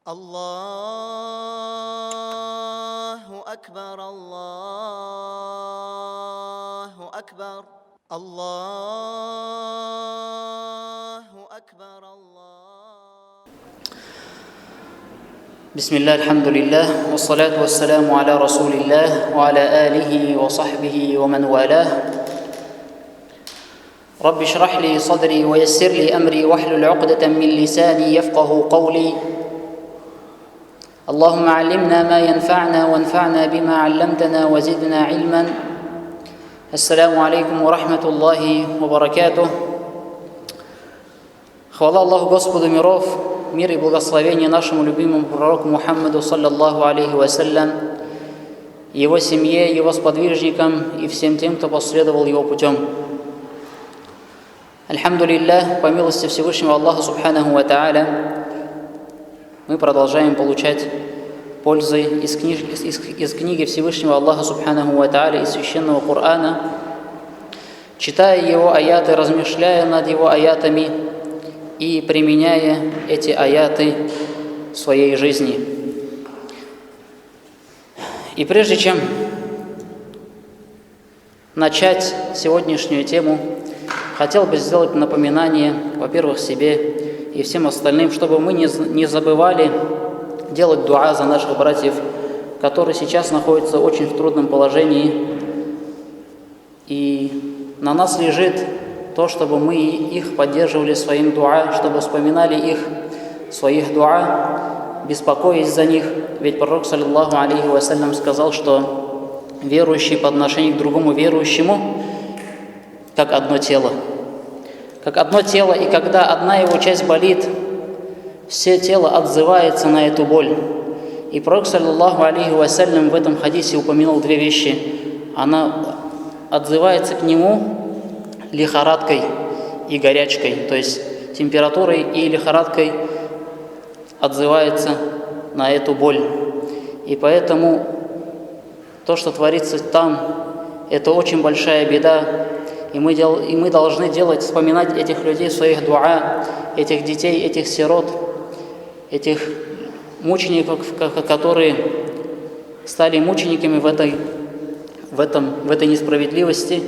الله أكبر الله أكبر الله أكبر الله. بسم الله الحمد لله والصلاة والسلام على رسول الله وعلى آله وصحبه ومن والاه. رب اشرح لي صدري ويسر لي أمري واحلل عقدة من لساني يفقه قولي. اللهم علمنا ما ينفعنا وانفعنا بما علمتنا وزدنا علما. Ассаляму алейкум ва рахматуллахи ва баракатух. Хвала Аллаху Господу миров, мир и благословение нашему любимому пророку Мухаммаду саллаллаху алейхи вассалям, его семье, его сподвижникам и всем тем, кто последовал его путем. Альхамдулиллах, по милости Всевышнего Аллаха субханаху ва тааля, мы продолжаем получать пользы из книги Всевышнего Аллаха субханаху ва тааля, из священного Корана, читая его аяты, размышляя над его аятами и применяя эти аяты в своей жизни. И прежде чем начать сегодняшнюю тему, хотел бы сделать напоминание, во-первых, себе и всем остальным, чтобы мы не забывали делать дуа за наших братьев, которые сейчас находятся очень в трудном положении. И на нас лежит то, чтобы мы их поддерживали своим дуа, чтобы вспоминали их в своих дуа, беспокоясь за них. Ведь пророк, саллаллаху алейхи вассалям, сказал, что верующий по отношению к другому верующему как одно тело. Как одно тело, и когда одна его часть болит, все тело отзывается на эту боль. И пророк, саллаллаху алейхи вассалям, в этом хадисе упомянул две вещи. Она отзывается к нему лихорадкой и горячкой, то есть температурой и лихорадкой отзывается на эту боль. И поэтому то, что творится там, это очень большая беда. И мы должны вспоминать этих людей в своих дуа, этих детей, этих сирот, этих мучеников, которые стали мучениками в этой несправедливости,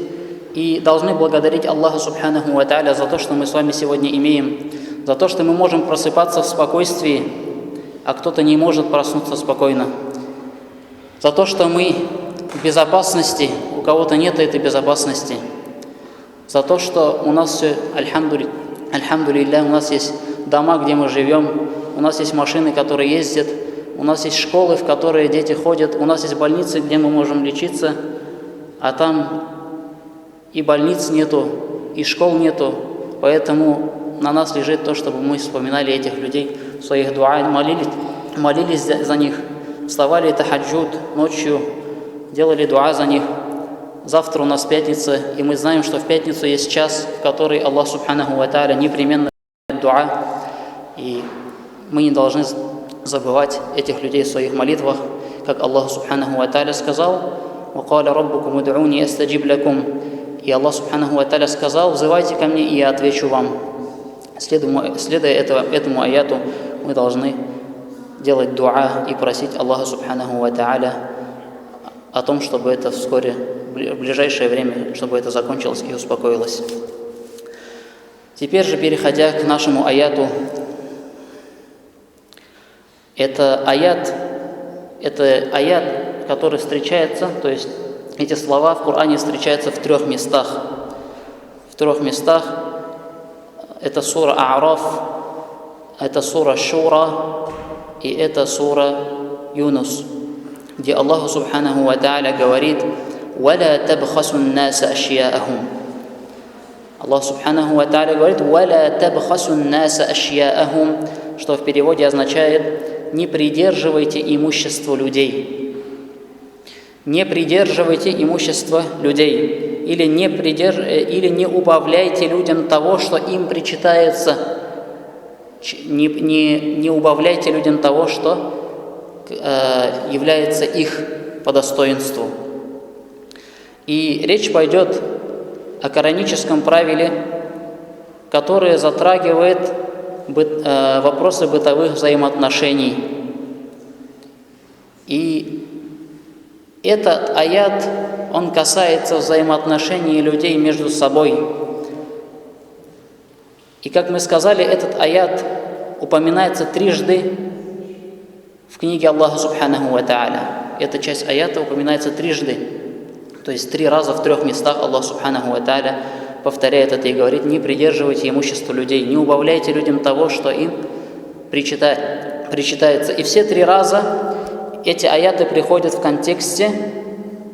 и должны благодарить Аллаха субханаху ва тааля за то, что мы с вами сегодня имеем, за то, что мы можем просыпаться в спокойствии, а кто-то не может проснуться спокойно, за то, что мы в безопасности, у кого-то нет этой безопасности, за то, что у нас все, альхамдулиллах, у нас есть дома, где мы живем, у нас есть машины, которые ездят, у нас есть школы, в которые дети ходят, у нас есть больницы, где мы можем лечиться, а там и больниц нету, и школ нету, поэтому на нас лежит то, чтобы мы вспоминали этих людей в своих дуа, молились за них, вставали тахаджуд ночью, делали дуа за них. Завтра у нас пятница, и мы знаем, что в пятницу есть час, в который Аллах субханаху ва тааля непременно дуа, и мы не должны забывать этих людей в своих молитвах, как Аллах субханаху ва тааля сказал: «Вакаля раббукум уд'уни астаджиб лакум». И Аллах субханаху ва тааля сказал: «Взывайте ко мне, и я отвечу вам». Следуя этому аяту, мы должны делать дуа и просить Аллаха субханаху ва тааля о том, чтобы это вскоре, в ближайшее время, чтобы это закончилось и успокоилось. Теперь же, переходя к нашему аяту, это аят, который встречается, то есть эти слова в Коране встречаются в трех местах. В трех местах это сура А'раф, это сура Шура и это сура Юнус, где Аллах субханаху ва тааля говорит: «Валя табхасун наса ашьяахум». Аллах субханаху ва тааля говорит: «Валя табхасун наса ашьяахум», что в переводе означает: «Не придерживайте имущество людей». Не придерживайте имущество людей, или не убавляйте людям того, что им причитается. Не убавляйте людям того, что является их по достоинству. И речь пойдет о кораническом правиле, которое затрагивает вопросы бытовых взаимоотношений. И этот аят, он касается взаимоотношений людей между собой. И как мы сказали, этот аят упоминается трижды в книге Аллаха Субханаху ва Тааля. Эта часть аята упоминается трижды. То есть 3 раза в 3 местах Аллах Субханаху ва Тааля повторяет это и говорит: не придерживайте имущество людей, не убавляйте людям того, что им причитается. И все 3 раза эти аяты приходят в контексте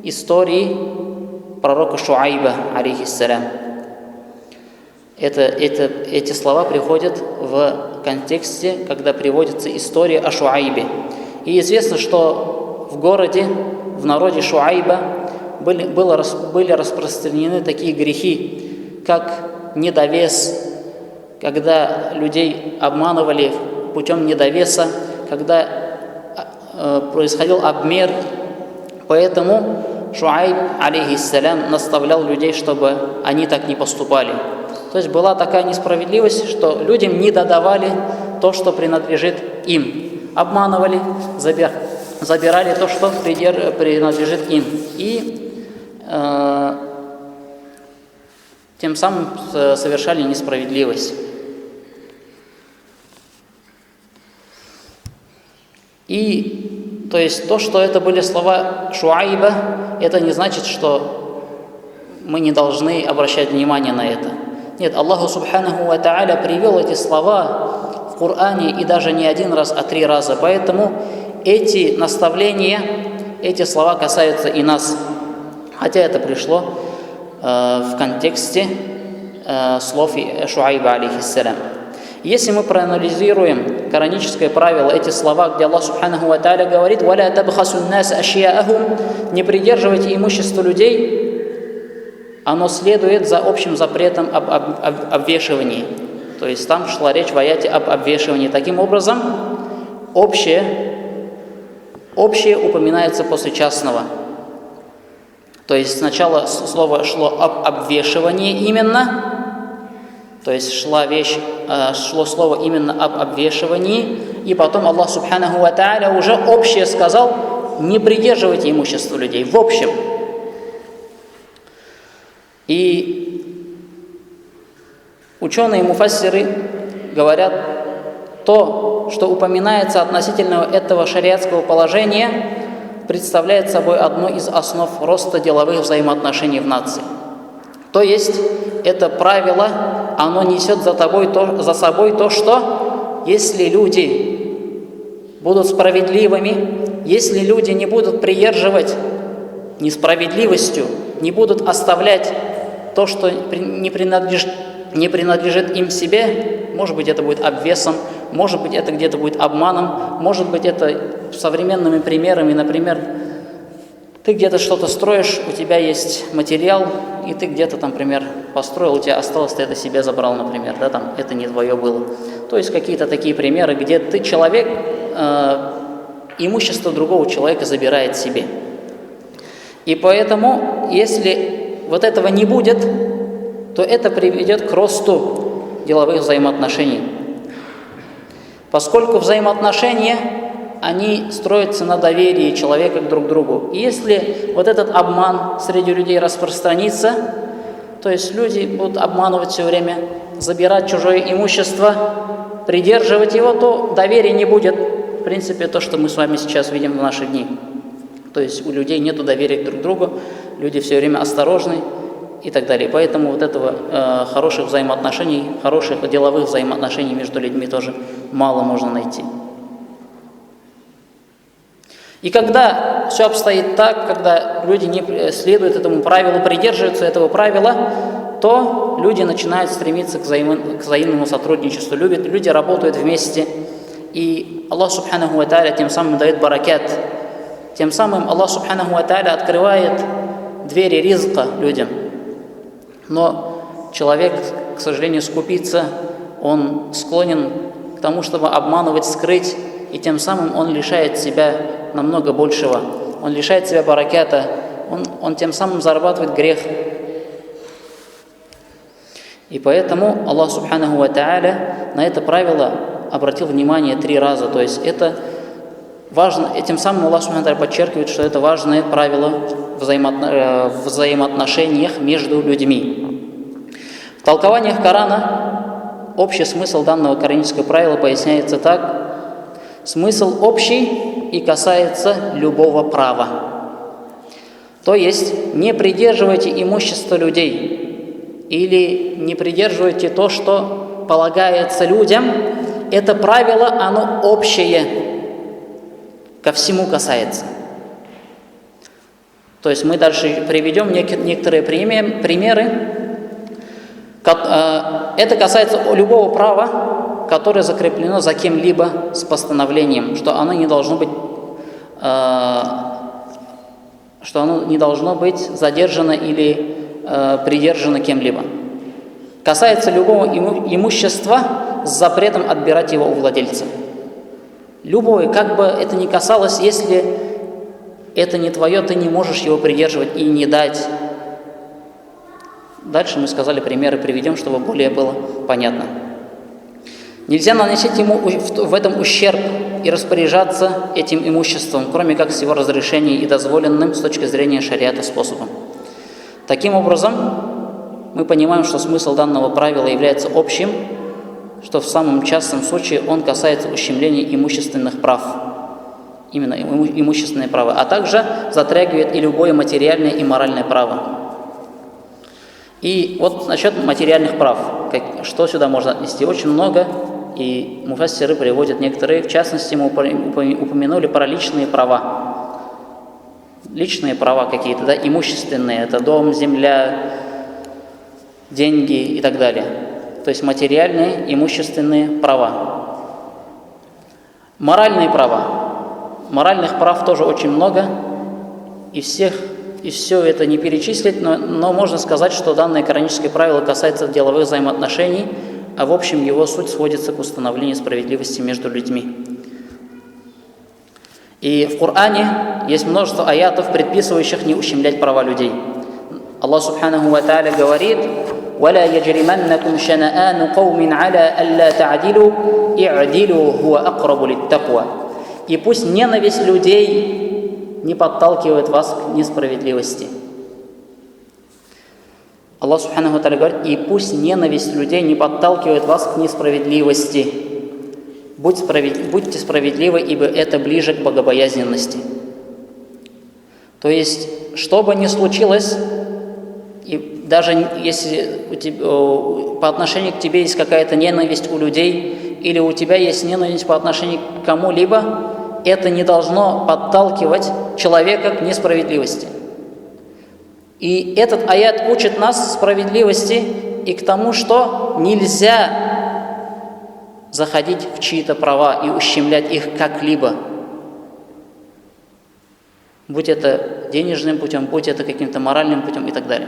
истории пророка Шуайба, алейхиссалям. Эти слова приходят в контексте, когда приводится история о Шуайбе. И известно, что в городе, в народе Шуайба были распространены такие грехи, как недовес, когда людей обманывали путем недовеса, когда происходил обмер. Поэтому Шуайб, алейхиссалям, наставлял людей, чтобы они так не поступали. То есть была такая несправедливость, что людям не додавали то, что принадлежит им. Обманывали, забирали то, что принадлежит им. И тем самым совершали несправедливость. И то есть то, что это были слова Шуайба, это не значит, что мы не должны обращать внимание на это. Нет, Аллаху Субханаху ва Тааля привел эти слова в Коране и даже не 1 раз, а 3 раза. Поэтому эти наставления, эти слова касаются и нас. Хотя это пришло в контексте слов Шуайба, алейхиссалям. Если мы проанализируем кораническое правило, эти слова, где Аллах Субханаху ва Тааля говорит: «Валя табхасу ннас ашьяахум», не придерживайте имущество людей, оно следует за общим запретом об обвешивании. То есть там шла речь в аяте об обвешивании. Таким образом, общее упоминается после частного. То есть сначала слово шло об обвешивании именно, то есть шло слово именно об обвешивании, и потом Аллах Субханаху ва Тааля уже общее сказал: не придерживайте имущество людей в общем. И ученые муфассиры говорят, то, что упоминается относительно этого шариатского положения, представляет собой одну из основ роста деловых взаимоотношений в нации. То есть это правило, оно несет за собой то, что если люди будут справедливыми, если люди не будут придерживать несправедливостью, не будут оставлять то, что не принадлежит им себе, может быть, это будет обвесом, может быть, это где-то будет обманом, может быть, это современными примерами, например, ты где-то что-то строишь, у тебя есть материал, и ты где-то там, например, построил, у тебя осталось, ты это себе забрал, например, да, там, это не твое было. То есть какие-то такие примеры, где человек имущество другого человека забирает себе. И поэтому, если вот этого не будет, то это приведет к росту деловых взаимоотношений. Поскольку взаимоотношения, они строятся на доверии человека друг к другу. И если вот этот обман среди людей распространится, то есть люди будут обманывать все время, забирать чужое имущество, придерживать его, то доверия не будет. В принципе, то, что мы с вами сейчас видим в наши дни. То есть у людей нет доверия друг к другу, люди все время осторожны и так далее. Поэтому вот этого хороших взаимоотношений, хороших деловых взаимоотношений между людьми тоже мало можно найти. И когда все обстоит так, когда люди не следуют этому правилу, придерживаются этого правила, то люди начинают стремиться к взаимному сотрудничеству. Люди работают вместе, и Аллах Субханаху ва Тааля тем самым дает баракат. Тем самым Аллах Субханаху ва Тааля открывает двери ризка людям. Но человек, к сожалению, скупится, он склонен к тому, чтобы обманывать, скрыть, и тем самым он лишает себя намного большего. Он лишает себя бараката, он тем самым зарабатывает грех. И поэтому Аллах Субханаху ва Тааля на это правило обратил внимание 3 раза. То есть это важно, этим самым Аллах Субханаху ва Тааля подчеркивает, что это важное правило в взаимоотношениях между людьми. В толкованиях Корана общий смысл данного коранического правила поясняется так. Смысл общий и касается любого права. То есть не придерживайте имущество людей или не придерживайте то, что полагается людям. Это правило, оно общее, ко всему касается. То есть мы дальше приведем некоторые примеры. Это касается любого права, которое закреплено за кем-либо с постановлением, что оно не должно быть задержано или придержано кем-либо. Касается любого имущества с запретом отбирать его у владельца. Любое, как бы это ни касалось, если это не твое, ты не можешь его придерживать и не дать. Дальше мы сказали примеры, приведем, чтобы более было понятно. Нельзя наносить ему в этом ущерб и распоряжаться этим имуществом, кроме как с его разрешения и дозволенным с точки зрения шариата способом. Таким образом, мы понимаем, что смысл данного правила является общим, что в самом частном случае он касается ущемления имущественных прав, именно имущественные права, а также затрагивает и любое материальное и моральное право. И вот насчет материальных прав, что сюда можно отнести? Очень много, и муфассиры приводят некоторые, в частности, мы упомянули про личные права. Личные права какие-то, да, имущественные, это дом, земля, деньги и так далее. То есть материальные, имущественные права. Моральные права. Моральных прав тоже очень много, и все это не перечислить, но можно сказать, что данное кораническое правило касается деловых взаимоотношений, а в общем его суть сводится к установлению справедливости между людьми. И в Коране есть множество аятов, предписывающих не ущемлять права людей. Аллах Субханаху ва Тааля говорит: وَلَا يَجْرِمَنَّكُمْ شَنَآنُ قَوْمٍ عَلَىٰ أَلَّا تَعْدِلُوا إِعْدِلُوا هُوَ أَقْرَبُ لِلتَّقْوَى. И пусть ненависть людей не подталкивает вас к несправедливости. Аллах Субханаху ва Тааля говорит: и пусть ненависть людей не подталкивает вас к несправедливости. Будьте справедливы, ибо это ближе к богобоязненности. То есть, что бы ни случилось, и даже если по отношению к тебе есть какая-то ненависть у людей, или у тебя есть ненависть по отношению к кому-либо, это не должно подталкивать человека к несправедливости. И этот аят учит нас справедливости и к тому, что нельзя заходить в чьи-то права и ущемлять их как-либо. Будь это денежным путем, будь это каким-то моральным путем и так далее.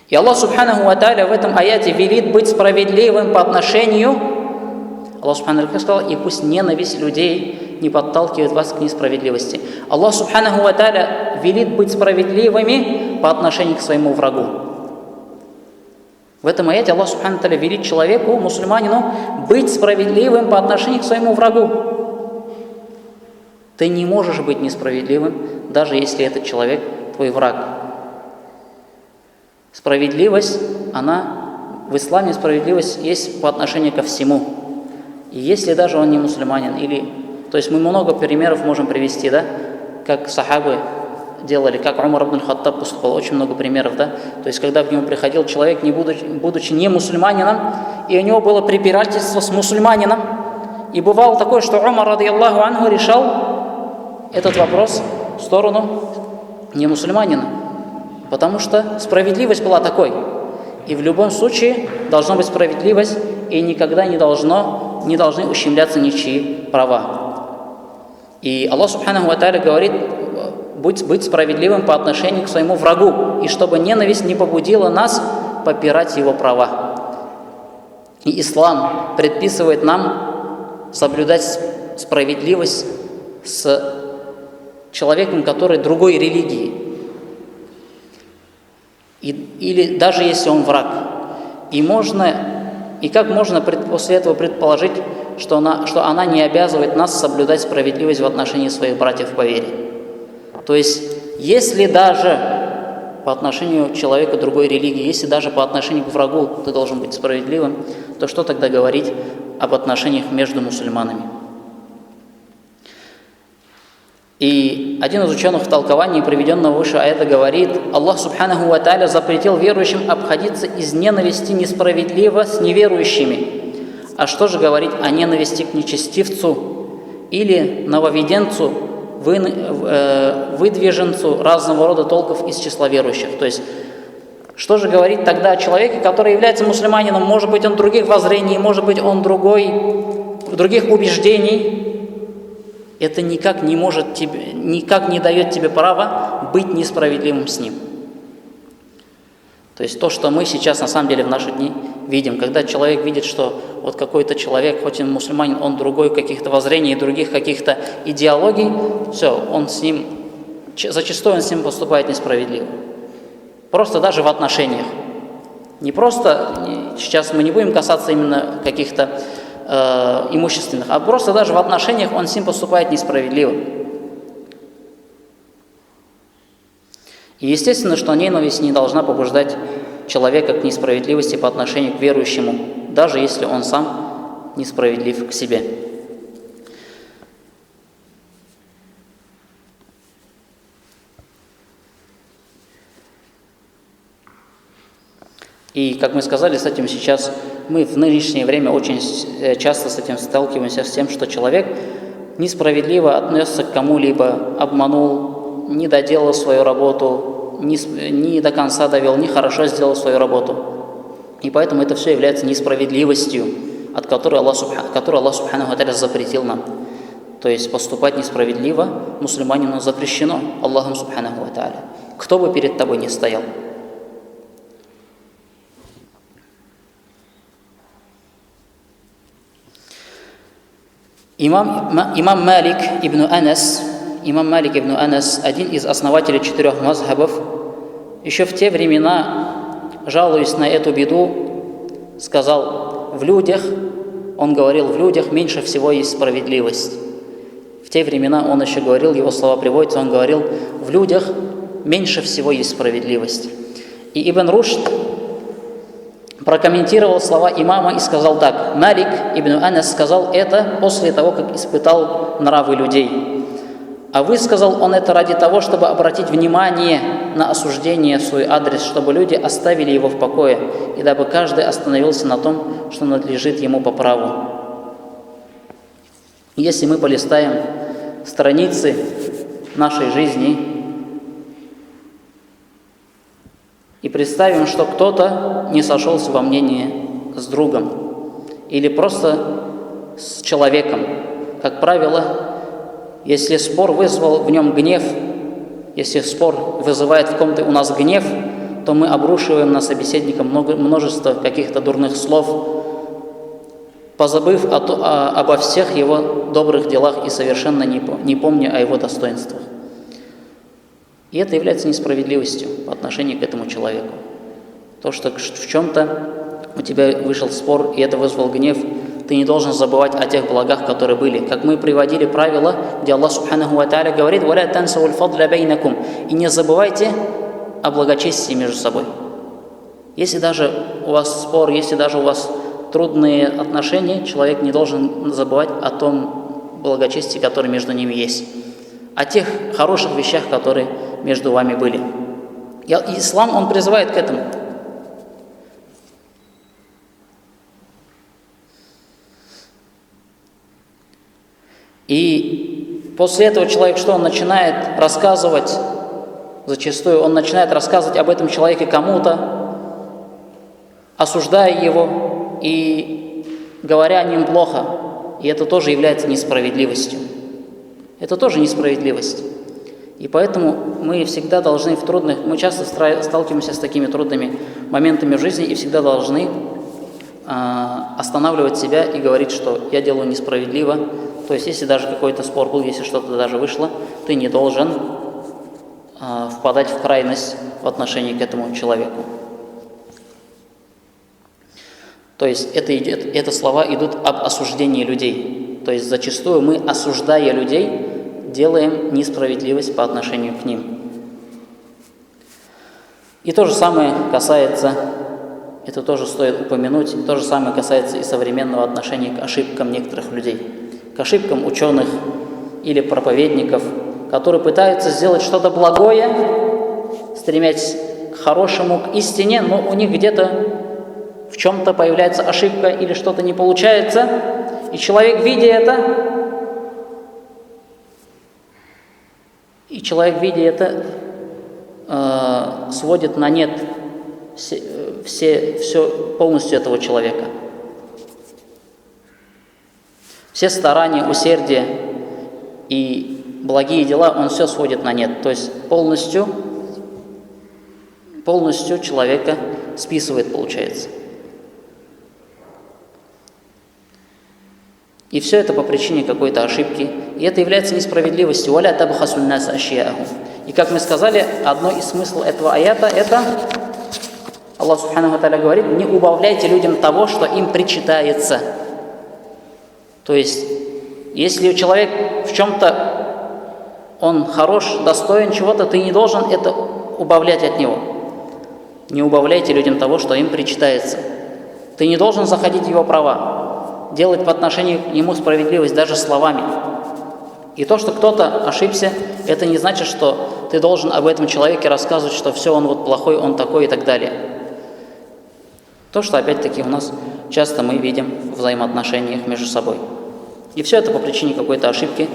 И Аллах Субханаху ва Тааля в этом аяте велит быть справедливым по отношению. Аллах Субханаху ва Тааля сказал: и пусть ненависть людей не подталкивает вас к несправедливости. Аллах Субханаху ва Тааля велит быть справедливыми по отношению к своему врагу. В этом аяте Аллах Субханаху ва Тааля велит человеку, мусульманину, быть справедливым по отношению к своему врагу. Ты не можешь быть несправедливым, даже если этот человек твой враг. Справедливость, в исламе справедливость есть по отношению ко всему. И если даже он не мусульманин, то есть мы много примеров можем привести, да, как сахабы делали, как Умар ибн Хаттаб поступал, очень много примеров, да. То есть когда к нему приходил человек, будучи не мусульманином, и у него было препирательство с мусульманином, и бывало такое, что Умар, радийаллаху анху, решал этот вопрос в сторону не мусульманина, потому что справедливость была такой. И в любом случае должна быть справедливость, и никогда не должны ущемляться ничьи права. И Аллах Субханаху ва Тааля говорит: быть справедливым по отношению к своему врагу, и чтобы ненависть не побудила нас попирать его права. И ислам предписывает нам соблюдать справедливость с человеком, который другой религии. или даже если он враг. И как можно после этого предположить, что она не обязывает нас соблюдать справедливость в отношении своих братьев по вере? То есть, если даже по отношению к человеку другой религии, если даже по отношению к врагу ты должен быть справедливым, то что тогда говорить об отношениях между мусульманами? И один из ученых в толковании приведенного выше аята говорит: Аллах Субханаху ва Тааля запретил верующим обходиться из ненависти несправедливо с неверующими. А что же говорить о ненависти к нечестивцу или нововведенцу, выдвиженцу разного рода толков из числа верующих? То есть, что же говорить тогда о человеке, который является мусульманином, может быть, он других воззрений, может быть, он других убеждений? Это никак не дает тебе права быть несправедливым с ним. То есть то, что мы сейчас на самом деле в наши дни видим, когда человек видит, что вот какой-то человек, хоть он мусульманин, он другой каких-то воззрений, других каких-то идеологий, все, зачастую он с ним поступает несправедливо. Просто даже в отношениях. Не просто, сейчас мы не будем касаться именно каких-то имущественных, а просто даже в отношениях он с ним поступает несправедливо. И естественно, что ненависть не должна побуждать человека к несправедливости по отношению к верующему, даже если он сам несправедлив к себе. И, как мы сказали, с этим сейчас мы в нынешнее время очень часто с этим сталкиваемся, с тем, что человек несправедливо относится к кому-либо, обманул, не доделал свою работу, не до конца довел, не хорошо сделал свою работу. И поэтому это все является несправедливостью, от которой Аллах Субханаху ва Тааля запретил нам. То есть поступать несправедливо мусульманину запрещено Аллахом Субханаху ва Тааля, кто бы перед тобой ни стоял. Имам Малик ибн Анас, один из основателей 4 мазхабов, еще в те времена, жалуясь на эту беду, сказал: в людях меньше всего есть справедливость. В те времена он еще говорил, его слова приводятся, он говорил: в людях меньше всего есть справедливость. И Ибн Рушд прокомментировал слова имама и сказал так: Малик ибн Анас сказал это после того, как испытал нравы людей. А высказал он это ради того, чтобы обратить внимание на осуждение в свой адрес, чтобы люди оставили его в покое, и дабы каждый остановился на том, что надлежит ему по праву. Если мы полистаем страницы нашей жизни и представим, что кто-то не сошелся во мнении с другом или просто с человеком. Как правило, если спор вызвал в нем гнев, если спор вызывает в ком-то у нас гнев, то мы обрушиваем на собеседника множество каких-то дурных слов, позабыв обо всех его добрых делах и совершенно не помня о его достоинствах. И это является несправедливостью по отношению к этому человеку. То, что в чем-то у тебя вышел спор, и это вызвал гнев, ты не должен забывать о тех благах, которые были. Как мы приводили правила, где Аллах Субханаху ва Тааля говорит: «Валя тансавуль фадля бейнакум», и не забывайте о благочестии между собой. Если даже у вас спор, если даже у вас трудные отношения, человек не должен забывать о том благочестии, которое между ними есть, о тех хороших вещах, которые между вами были. И ислам, он призывает к этому. И после этого человек, что он начинает рассказывать? Зачастую он начинает рассказывать об этом человеке кому-то, осуждая его и говоря о нем плохо. И это тоже является несправедливостью. Это тоже несправедливость. И поэтому мы всегда должны мы часто сталкиваемся с такими трудными моментами в жизни и всегда должны останавливать себя и говорить, что я делаю несправедливо. То есть, если даже какой-то спор был, если что-то даже вышло, ты не должен впадать в крайность в отношении к этому человеку. То есть это слова идут об осуждении людей. То есть зачастую мы, осуждая людей, делаем несправедливость по отношению к ним. И то же самое касается, это тоже стоит упомянуть, то же самое касается и современного отношения к ошибкам некоторых людей, к ошибкам ученых или проповедников, которые пытаются сделать что-то благое, стремясь к хорошему, к истине, но у них где-то в чем-то появляется ошибка или что-то не получается, и человек, видя это, сводит на нет все полностью этого человека. Все старания, усердие и благие дела он все сводит на нет. То есть полностью человека списывает, получается. И все это по причине какой-то ошибки. И это является несправедливостью. «Валя табхасу ннаса ашьяахум». И как мы сказали, одно из смыслов этого аята – это Аллах Субханаху ва Тааля говорит: «Не убавляйте людям того, что им причитается». То есть, если человек в чем-то он хорош, достоин чего-то, ты не должен это убавлять от него. Не убавляйте людям того, что им причитается. Ты не должен заходить в его права, делать по отношению к нему справедливость даже словами. И то, что кто-то ошибся, это не значит, что ты должен об этом человеке рассказывать, что все, он вот плохой, он такой и так далее. То, что опять-таки у нас часто мы видим в взаимоотношениях между собой. И все это по причине какой-то ошибки,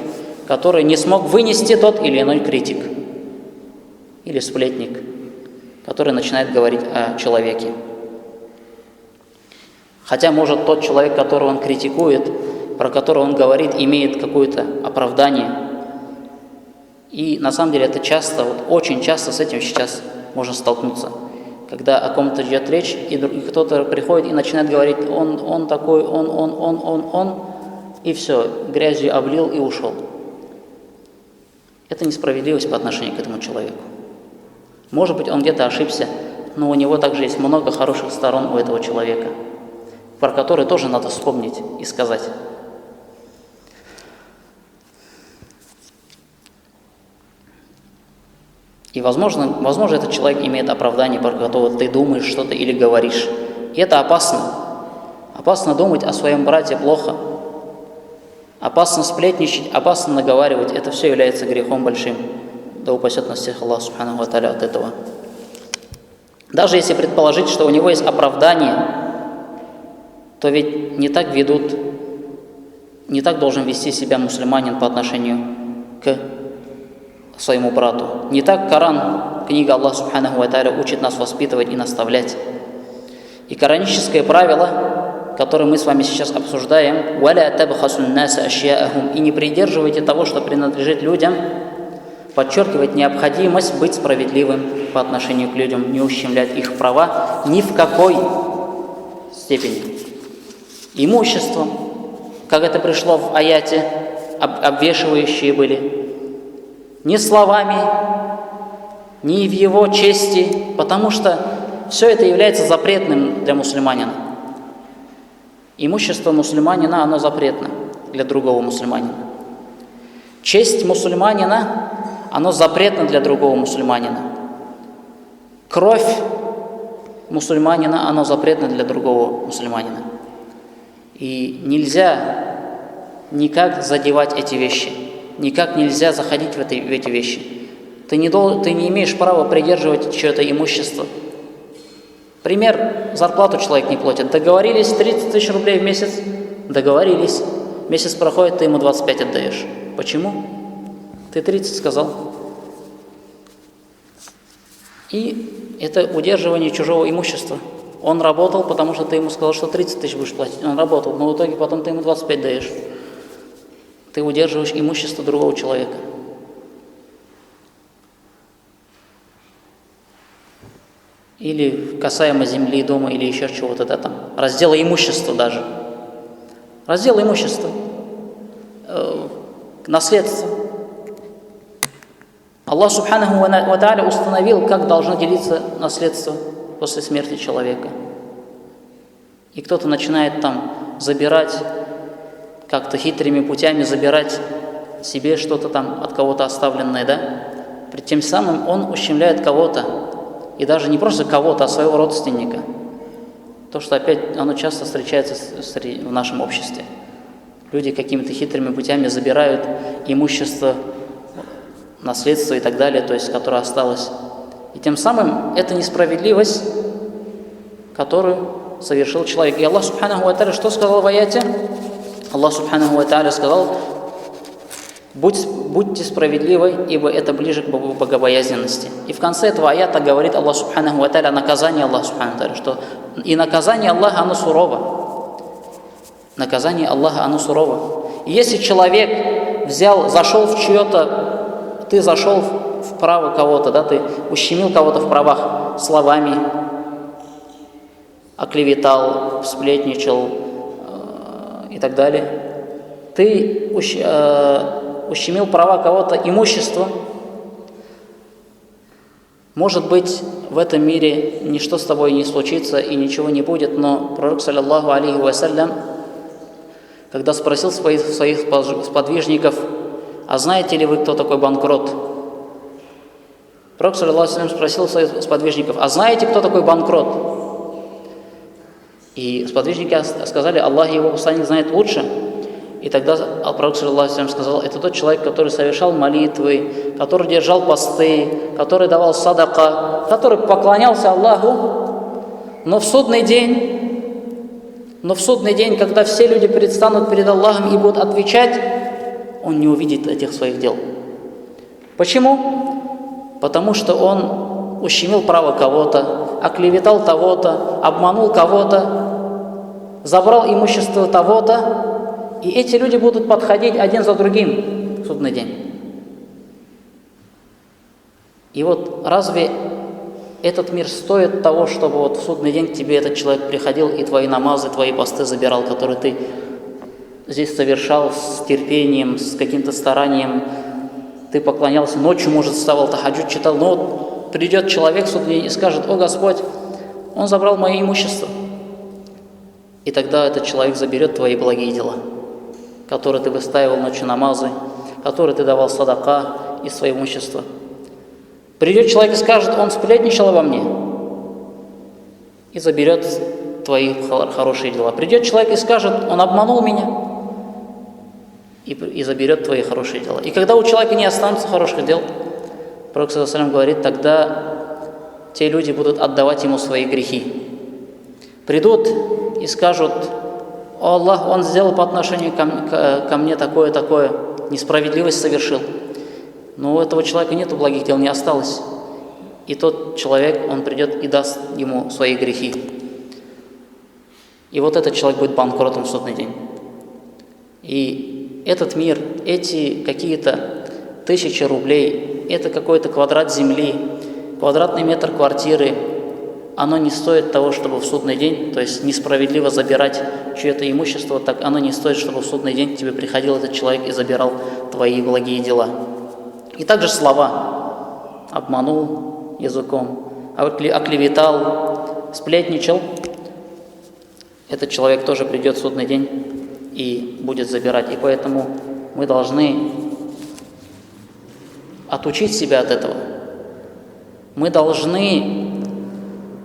которую не смог вынести тот или иной критик или сплетник, который начинает говорить о человеке. Хотя, может, тот человек, которого он критикует, про которого он говорит, имеет какое-то оправдание. И на самом деле это часто, очень часто с этим сейчас можно столкнуться. Когда о ком-то идет речь, и кто-то приходит и начинает говорить: он такой, он, и все, грязью облил и ушел. Это несправедливость по отношению к этому человеку. Может быть, он где-то ошибся, но у него также есть много хороших сторон у этого человека, про которые тоже надо вспомнить и сказать. И, возможно, этот человек имеет оправдание, про которое ты думаешь что-то или говоришь. И это опасно. Опасно думать о своем брате плохо. Опасно сплетничать, опасно наговаривать. Это все является грехом большим. Да упасет нас всех Аллах Субханаху ва Тааля от этого. Даже если предположить, что у него есть оправдание, то ведь не так должен вести себя мусульманин по отношению к своему брату. Не так Коран, книга Аллаха Субханаху ва Тааля, учит нас воспитывать и наставлять. И кораническое правило, которое мы с вами сейчас обсуждаем: «Валя табхасу ннаса ашьяахум», и не придерживайте того, что принадлежит людям, подчеркивает необходимость быть справедливым по отношению к людям, не ущемлять их права ни в какой степени. Имуществом, как это пришло в аяте, обвешивающие были, ни словами, ни в его чести, потому что все это является запретным для мусульманина. Имущество мусульманина, оно запретно для другого мусульманина. Честь мусульманина, оно запретно для другого мусульманина. Кровь мусульманина, оно запретно для другого мусульманина. И нельзя никак задевать эти вещи. Никак нельзя заходить в эти вещи. Ты не имеешь права придерживать чье-то имущество. Пример: зарплату человек не платит. Договорились 30 тысяч рублей в месяц. Договорились. Месяц проходит, ты ему 25 отдаешь. Почему? Ты 30 сказал. И это удерживание чужого имущества. Он работал, потому что ты ему сказал, что 30 тысяч будешь платить. Он работал, но в итоге потом ты ему 25 даешь. Ты удерживаешь имущество другого человека. Или касаемо земли, дома, или еще чего-то, да, там. Раздела имущества даже. Раздел имущества. Наследство. Аллах Аллах Субханаху ва Тааля установил, как должно делиться наследство после смерти человека. И кто-то начинает там забирать, как-то хитрыми путями забирать себе что-то там от кого-то оставленное, да? Тем самым он ущемляет кого-то, и даже не просто кого-то, а своего родственника. То, что опять оно часто встречается в нашем обществе. Люди какими-то хитрыми путями забирают имущество, наследство и так далее, то есть, которое осталось. И тем самым это несправедливость, которую совершил человек. И Аллах Субханаху ва Тааля что сказал в аяте? Аллах Субханаху ва Тааля сказал: будьте справедливы, ибо это ближе к богобоязненности. И в конце этого аята говорит Аллах Субханаху ва Тааля о наказании Аллаха Субханаху ва Тааля, что и наказание Аллаха, оно сурово. Наказание Аллаха, оно сурово. И если человек зашел в чье-то, ты зашел в право кого-то, да, ты ущемил кого-то в правах словами, оклеветал, сплетничал и так далее, ты ущемил права кого-то имуществом, может быть, в этом мире ничто с тобой не случится и ничего не будет, но пророк, саллаллаху алейхи вассалям, когда спросил своих сподвижников: а знаете ли вы, кто такой банкрот? Пророк, саллаллаху алейхи вассалям, спросил своих сподвижников: а знаете, кто такой банкрот? И сподвижники сказали: Аллах и его посланник знает лучше. И тогда пророк, саллаллаху алейхи вассалям, сказал: это тот человек, который совершал молитвы, который держал посты, который давал садака, который поклонялся Аллаху, но в судный день, когда все люди предстанут перед Аллахом и будут отвечать, он не увидит этих своих дел. Почему? Потому что он ущемил право кого-то, оклеветал того-то, обманул кого-то, забрал имущество того-то, и эти люди будут подходить один за другим в судный день. И вот разве этот мир стоит того, чтобы вот в судный день к тебе этот человек приходил и твои намазы, твои посты забирал, которые ты здесь совершал с терпением, с каким-то старанием, ты поклонялся, ночью, может, вставал, тахаджуд читал, но вот придет человек в судный день и скажет: о Господь, он забрал мое имущество. И тогда этот человек заберет твои благие дела, которые ты выстаивал ночью намазы, которые ты давал садака из своего имущества. Придет человек и скажет: он сплетничал обо мне, и заберет твои хорошие дела. Придет человек и скажет: он обманул меня, и заберет твои хорошие дела. И когда у человека не останется хороших дел, пророк саллаллаху алейхи ва саллям говорит, тогда те люди будут отдавать ему свои грехи. Придут и скажут: о Аллах, он сделал по отношению ко мне такое, несправедливость совершил. Но у этого человека нет благих дел, не осталось. И тот человек, он придет и даст ему свои грехи. И вот этот человек будет банкротом в судный день. И этот мир, эти какие-то 1000 рублей, это какой-то квадрат земли, квадратный метр квартиры, оно не стоит того, чтобы в судный день, то есть несправедливо забирать чье-то имущество, так оно не стоит, чтобы в судный день к тебе приходил этот человек и забирал твои благие дела. И также слова. Обманул языком, оклеветал, сплетничал. Этот человек тоже придет в судный день и будет забирать. И поэтому мы должны отучить себя от этого. Мы должны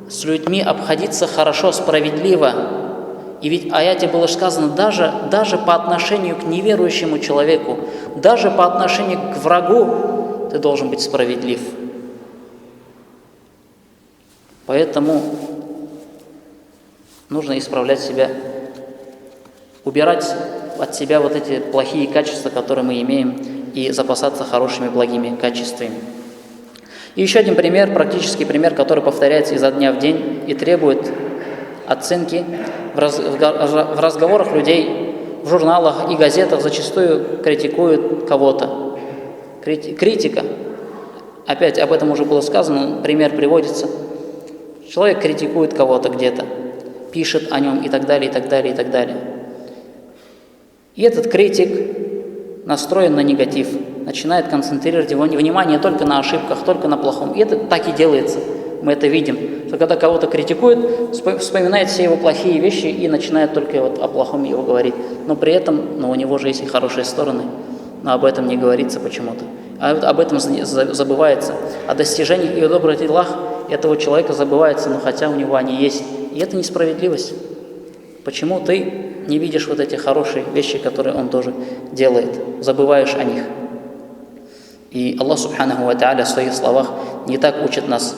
с людьми обходиться хорошо, справедливо. И ведь в аяте было сказано, даже по отношению к неверующему человеку, даже по отношению к врагу ты должен быть справедлив. Поэтому нужно исправлять себя, убирать от себя вот эти плохие качества, которые мы имеем, и запасаться хорошими, благими качествами. И еще один пример, практический пример, который повторяется изо дня в день и требует оценки. В разговорах людей, в журналах и газетах зачастую критикуют кого-то. Критика. Опять об этом уже было сказано, пример приводится. Человек критикует кого-то где-то, пишет о нем и так далее, и так далее, и так далее. И этот критик настроен на негатив. начинает концентрировать его внимание только на ошибках, только на плохом. И это так и делается. Мы это видим. Что когда кого-то критикуют, вспоминает все его плохие вещи и начинает только вот о плохом его говорить. Но при этом, у него же есть и хорошие стороны. Но об этом не говорится почему-то. А об этом забывается. О достижениях и о добрых делах этого человека забывается, но хотя у него они есть. И это несправедливость. Почему ты не видишь вот эти хорошие вещи, которые он тоже делает? Забываешь о них. И Аллах Субханаху ва Тааля в своих словах не так учит нас,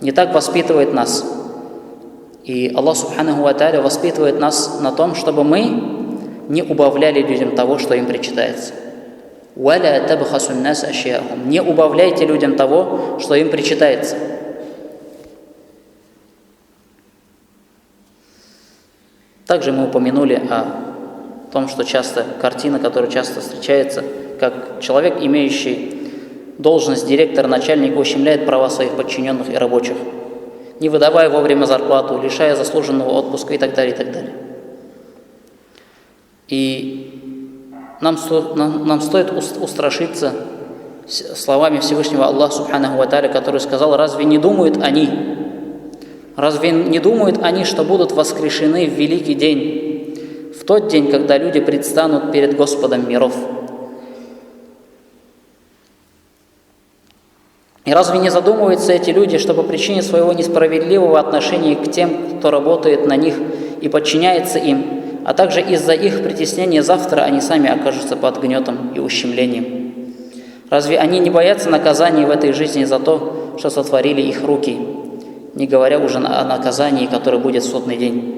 не так воспитывает нас. И Аллах Субханаху ва Тааля воспитывает нас на том, чтобы мы не убавляли людям того, что им причитается. وَلَا تَبْخَسُوا النَّاسَ أَشْيَاءَهُمْ. Не убавляйте людям того, что им причитается. Также мы упомянули о том, что часто картина, которая часто встречается, как человек, имеющий должность директора, начальника, ущемляет права своих подчиненных и рабочих, не выдавая вовремя зарплату, лишая заслуженного отпуска и так далее, и так далее. И нам стоит устрашиться словами Всевышнего Аллаха Субханаху ва Тааля, который сказал: разве не думают они, что будут воскрешены в великий день, в тот день, когда люди предстанут перед Господом миров? И разве не задумываются эти люди, что по причине своего несправедливого отношения к тем, кто работает на них и подчиняется им, а также из-за их притеснения завтра они сами окажутся под гнетом и ущемлением? Разве они не боятся наказания в этой жизни за то, что сотворили их руки, не говоря уже о наказании, которое будет в судный день?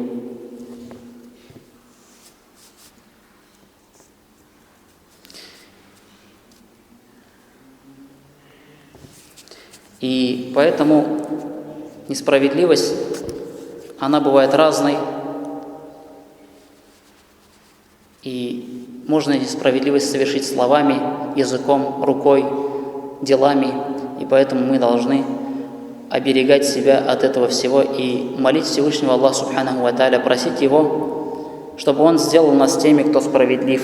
И поэтому несправедливость, она бывает разной. И можно несправедливость совершить словами, языком, рукой, делами. И поэтому мы должны оберегать себя от этого всего и молить Всевышнего Аллаха Субханаху ва Тааля, просить Его, чтобы Он сделал нас теми, кто справедлив,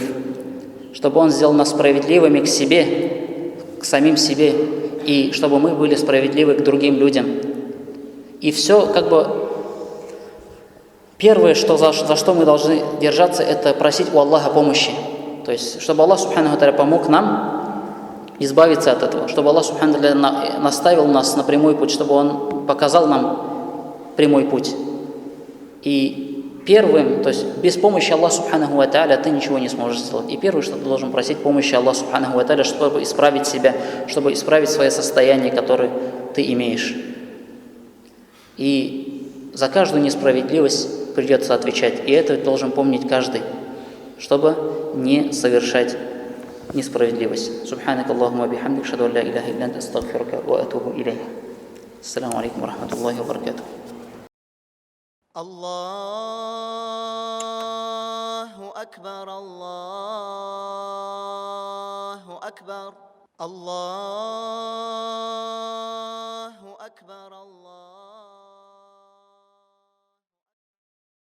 чтобы Он сделал нас справедливыми к себе, к самим себе, и чтобы мы были справедливы к другим людям. И все первое, за что мы должны держаться, это просить у Аллаха помощи. То есть, чтобы Аллах Субханаху ва Тааля помог нам избавиться от этого, чтобы Аллах Субханаху ва Тааля наставил нас на прямой путь, чтобы Он показал нам прямой путь. И первым, то есть без помощи Аллаха Субханаху ва Тааля ты ничего не сможешь сделать. И первое, что ты должен просить помощи Аллаха Субханаху ва Тааля, чтобы исправить себя, чтобы исправить свое состояние, которое ты имеешь. И за каждую несправедливость придется отвечать. И это должен помнить каждый, чтобы не совершать несправедливость. Субханак Аллахумма бихамдик, шаду ан ла илляха илля анта, астагфирука ва атубу илейк. Ассаламу алейкум ва рахматуллахи ва баракатух. Аллаху акбар, Аллаху акбар, Аллаху